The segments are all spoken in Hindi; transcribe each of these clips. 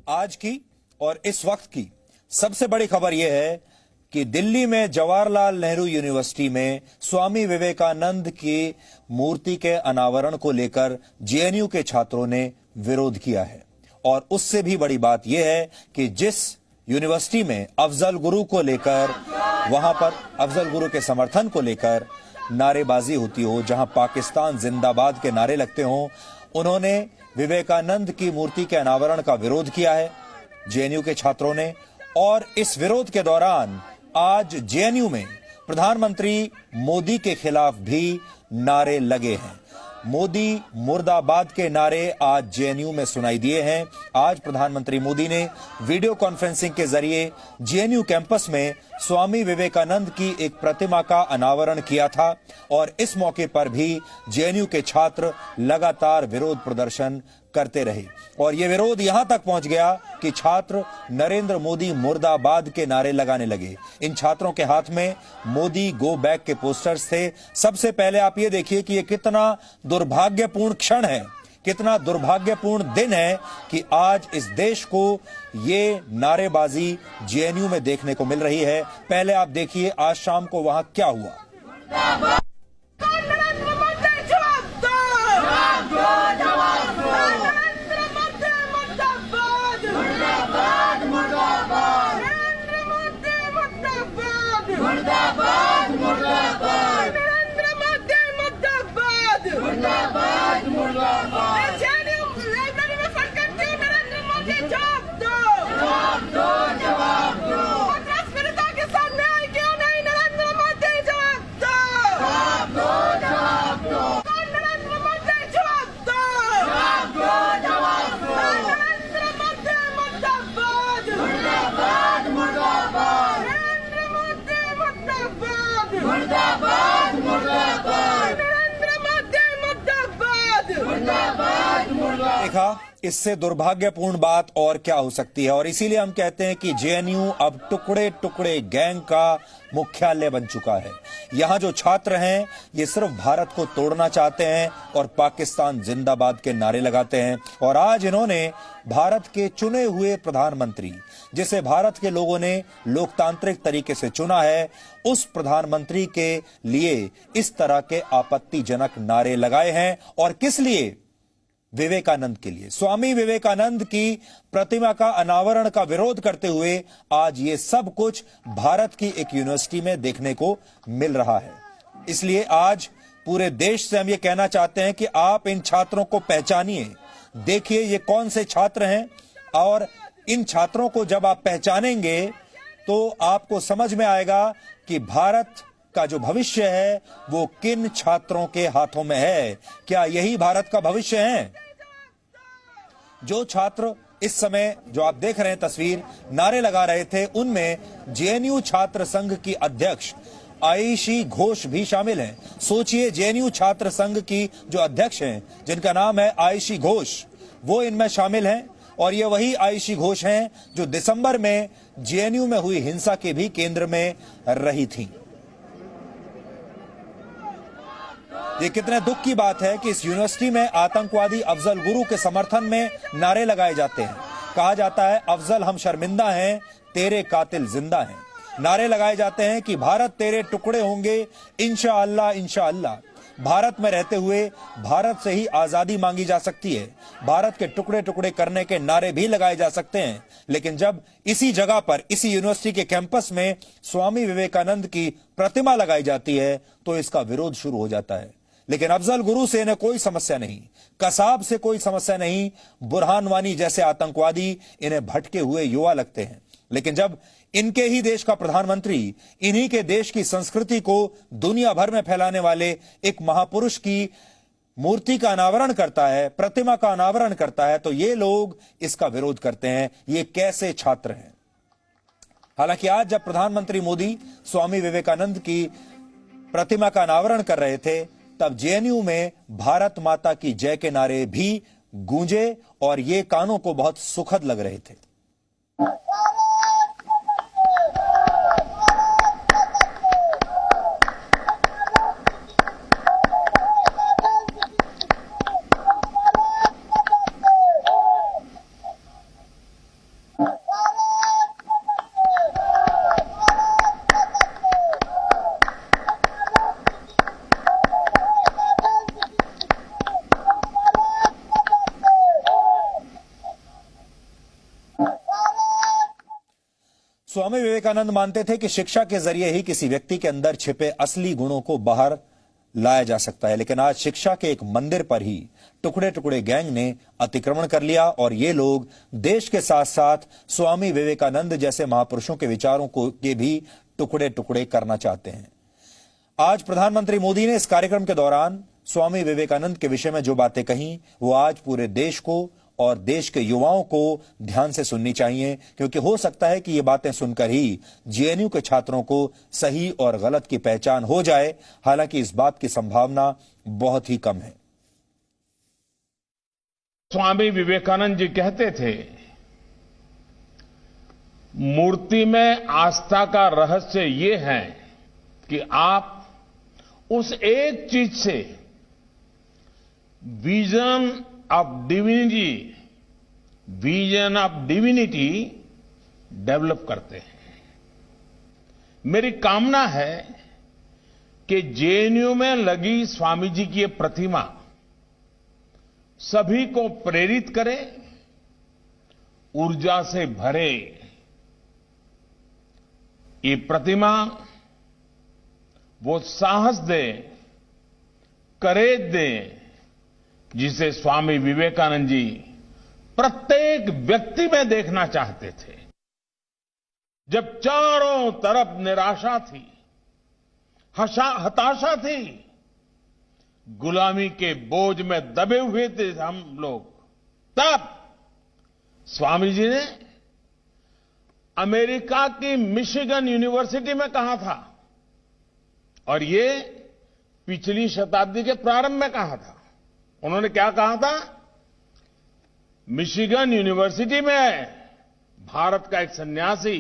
आज की और इस वक्त की सबसे बड़ी खबर यह है कि दिल्ली में जवाहरलाल नेहरू यूनिवर्सिटी में स्वामी विवेकानंद की मूर्ति के अनावरण को लेकर जेएनयू के छात्रों ने विरोध किया है। और उससे भी बड़ी बात यह है कि जिस यूनिवर्सिटी में अफजल गुरु को लेकर, वहां पर अफजल गुरु के समर्थन को लेकर नारेबाजी होती हो, जहां पाकिस्तान जिंदाबाद के नारे लगते हों, उन्होंने विवेकानंद की मूर्ति के अनावरण का विरोध किया है जेएनयू के छात्रों ने। और इस विरोध के दौरान आज जेएनयू में प्रधानमंत्री मोदी के खिलाफ भी नारे लगे हैं। मोदी मुर्दाबाद के नारे आज जेएनयू में सुनाई दिए हैं। आज प्रधानमंत्री मोदी ने वीडियो कॉन्फ्रेंसिंग के जरिए जेएनयू कैंपस में स्वामी विवेकानंद की एक प्रतिमा का अनावरण किया था और इस मौके पर भी जेएनयू के छात्र लगातार विरोध प्रदर्शन करते रहे। और यह विरोध यहां तक पहुंच गया कि छात्र नरेंद्र मोदी मुर्दाबाद के नारे लगाने लगे। इन छात्रों के हाथ में मोदी गो बैक के पोस्टर्स थे। सबसे पहले आप ये देखिए कि यह कितना दुर्भाग्यपूर्ण क्षण है, कितना दुर्भाग्यपूर्ण दिन है कि आज इस देश को ये नारेबाजी जेएनयू में देखने को मिल रही है। पहले आप देखिए आज शाम को वहां क्या हुआ। देखा, इससे दुर्भाग्यपूर्ण बात और क्या हो सकती है। और इसीलिए हम कहते हैं कि जेएनयू अब टुकड़े टुकड़े गैंग का मुख्यालय बन चुका है। यहां जो छात्र हैं ये सिर्फ भारत को तोड़ना चाहते हैं और पाकिस्तान जिंदाबाद के नारे लगाते हैं। और आज इन्होंने भारत के चुने हुए प्रधानमंत्री, जिसे भारत के लोगों ने लोकतांत्रिक तरीके से चुना है, उस प्रधानमंत्री के लिए इस तरह के आपत्तिजनक नारे लगाए हैं। और किस लिए? विवेकानंद के लिए। स्वामी विवेकानंद की प्रतिमा का अनावरण का विरोध करते हुए आज ये सब कुछ भारत की एक यूनिवर्सिटी में देखने को मिल रहा है। इसलिए आज पूरे देश से हम ये कहना चाहते हैं कि आप इन छात्रों को पहचानिए, देखिए ये कौन से छात्र हैं। और इन छात्रों को जब आप पहचानेंगे तो आपको समझ में आएगा कि भारत का जो भविष्य है वो किन छात्रों के हाथों में है। क्या यही भारत का भविष्य है? जो छात्र इस समय जो आप देख रहे हैं तस्वीर नारे लगा रहे थे, उनमें जेएनयू छात्र संघ की अध्यक्ष आयशी घोष भी शामिल हैं। सोचिए, जेएनयू छात्र संघ की जो अध्यक्ष हैं, जिनका नाम है आयशी घोष, वो इनमें शामिल हैं। और ये वही आयशी घोष हैं जो दिसंबर में जेएनयू में हुई हिंसा के भी केंद्र में रही थी। ये कितने दुख की बात है कि इस यूनिवर्सिटी में आतंकवादी अफजल गुरु के समर्थन में नारे लगाए जाते हैं। कहा जाता है, अफजल हम शर्मिंदा हैं, तेरे कातिल जिंदा हैं। नारे लगाए जाते हैं कि भारत तेरे टुकड़े होंगे इंशाअल्लाह इंशाअल्लाह। भारत में रहते हुए भारत से ही आजादी मांगी जा सकती है। भारत के टुकड़े टुकड़े करने के नारे भी लगाए जा सकते हैं। लेकिन जब इसी जगह पर, इसी यूनिवर्सिटी के कैंपस में स्वामी विवेकानंद की प्रतिमा लगाई जाती है तो इसका विरोध शुरू हो जाता है। लेकिन अफजल गुरु से इन्हें कोई समस्या नहीं, कसाब से कोई समस्या नहीं, बुरहान वानी जैसे आतंकवादी इन्हें भटके हुए युवा लगते हैं। लेकिन जब इनके ही देश का प्रधानमंत्री इन्हीं के देश की संस्कृति को दुनिया भर में फैलाने वाले एक महापुरुष की मूर्ति का अनावरण करता है, प्रतिमा का अनावरण करता है, तो ये लोग इसका विरोध करते हैं। ये कैसे छात्र हैं? हालांकि आज जब प्रधानमंत्री मोदी स्वामी विवेकानंद की प्रतिमा का अनावरण कर रहे थे, तब जेएनयू में भारत माता की जय के नारे भी गूंजे और ये कानों को बहुत सुखद लग रहे थे। स्वामी विवेकानंद मानते थे कि शिक्षा के जरिए ही किसी व्यक्ति के अंदर छिपे असली गुणों को बाहर लाया जा सकता है, लेकिन आज शिक्षा के एक मंदिर पर ही टुकड़े टुकड़े गैंग ने अतिक्रमण कर लिया और ये लोग देश के साथ साथ स्वामी विवेकानंद जैसे महापुरुषों के विचारों को के भी टुकड़े टुकड़े करना चाहते हैं। आज प्रधानमंत्री मोदी ने इस कार्यक्रम के दौरान स्वामी विवेकानंद के विषय में जो बातें कही वो आज पूरे देश को और देश के युवाओं को ध्यान से सुननी चाहिए, क्योंकि हो सकता है कि ये बातें सुनकर ही जेएनयू के छात्रों को सही और गलत की पहचान हो जाए। हालांकि इस बात की संभावना बहुत ही कम है। स्वामी विवेकानंद जी कहते थे, मूर्ति में आस्था का रहस्य ये है कि आप उस एक चीज से विजन ऑफ डिविनिटी डेवलप करते हैं। मेरी कामना है कि जेएनयू में लगी स्वामी जी की ये प्रतिमा सभी को प्रेरित करे, ऊर्जा से भरे। ये प्रतिमा वो साहस दे, करेज दे, जिसे स्वामी विवेकानंद जी प्रत्येक व्यक्ति में देखना चाहते थे। जब चारों तरफ निराशा थी, हताशा थी, गुलामी के बोझ में दबे हुए थे हम लोग, तब स्वामी जी ने अमेरिका की मिशिगन यूनिवर्सिटी में कहा था, और ये पिछली शताब्दी के प्रारंभ में कहा था। उन्होंने क्या कहा था? मिशिगन यूनिवर्सिटी में भारत का एक सन्यासी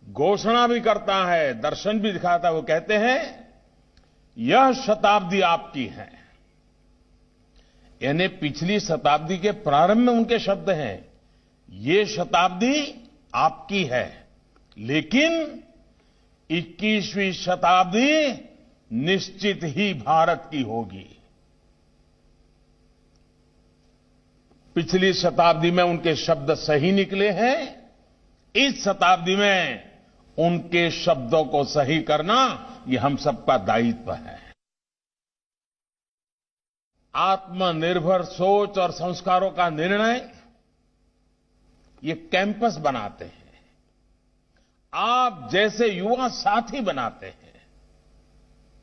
घोषणा भी करता है, दर्शन भी दिखाता है। वो कहते हैं, यह शताब्दी आपकी है। यानी पिछली शताब्दी के प्रारंभ में उनके शब्द हैं, ये शताब्दी आपकी है, लेकिन 21वीं शताब्दी निश्चित ही भारत की होगी। पिछली शताब्दी में उनके शब्द सही निकले हैं, इस शताब्दी में उनके शब्दों को सही करना ये हम सबका दायित्व है। आत्मनिर्भर सोच और संस्कारों का निर्णय ये कैंपस बनाते हैं, आप जैसे युवा साथी बनाते हैं।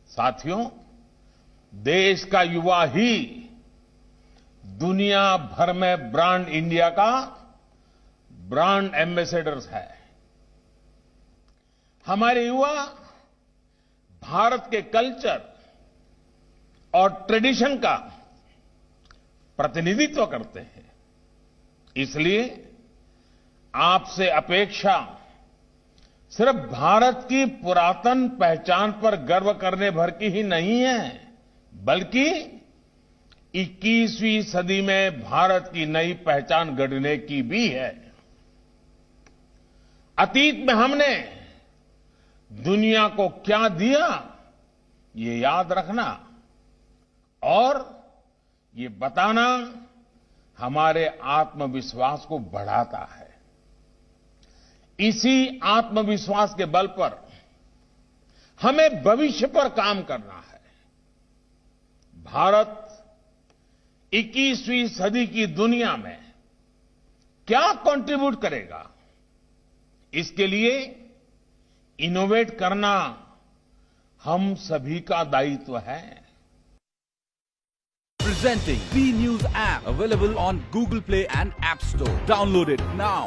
साथियों, देश का युवा ही दुनिया भर में ब्रांड इंडिया का ब्रांड एम्बेसडर्स है। हमारे युवा भारत के कल्चर और ट्रेडिशन का प्रतिनिधित्व करते हैं। इसलिए आपसे अपेक्षा सिर्फ भारत की पुरातन पहचान पर गर्व करने भर की ही नहीं है, बल्कि 21वीं सदी में भारत की नई पहचान गढ़ने की भी है। अतीत में हमने दुनिया को क्या दिया, ये याद रखना और ये बताना हमारे आत्मविश्वास को बढ़ाता है। इसी आत्मविश्वास के बल पर हमें भविष्य पर काम करना है। भारत 21वीं सदी की दुनिया में क्या कंट्रीब्यूट करेगा, इसके लिए इनोवेट करना हम सभी का दायित्व है। Presenting B News app, available on Google Play and App Store. Download it now.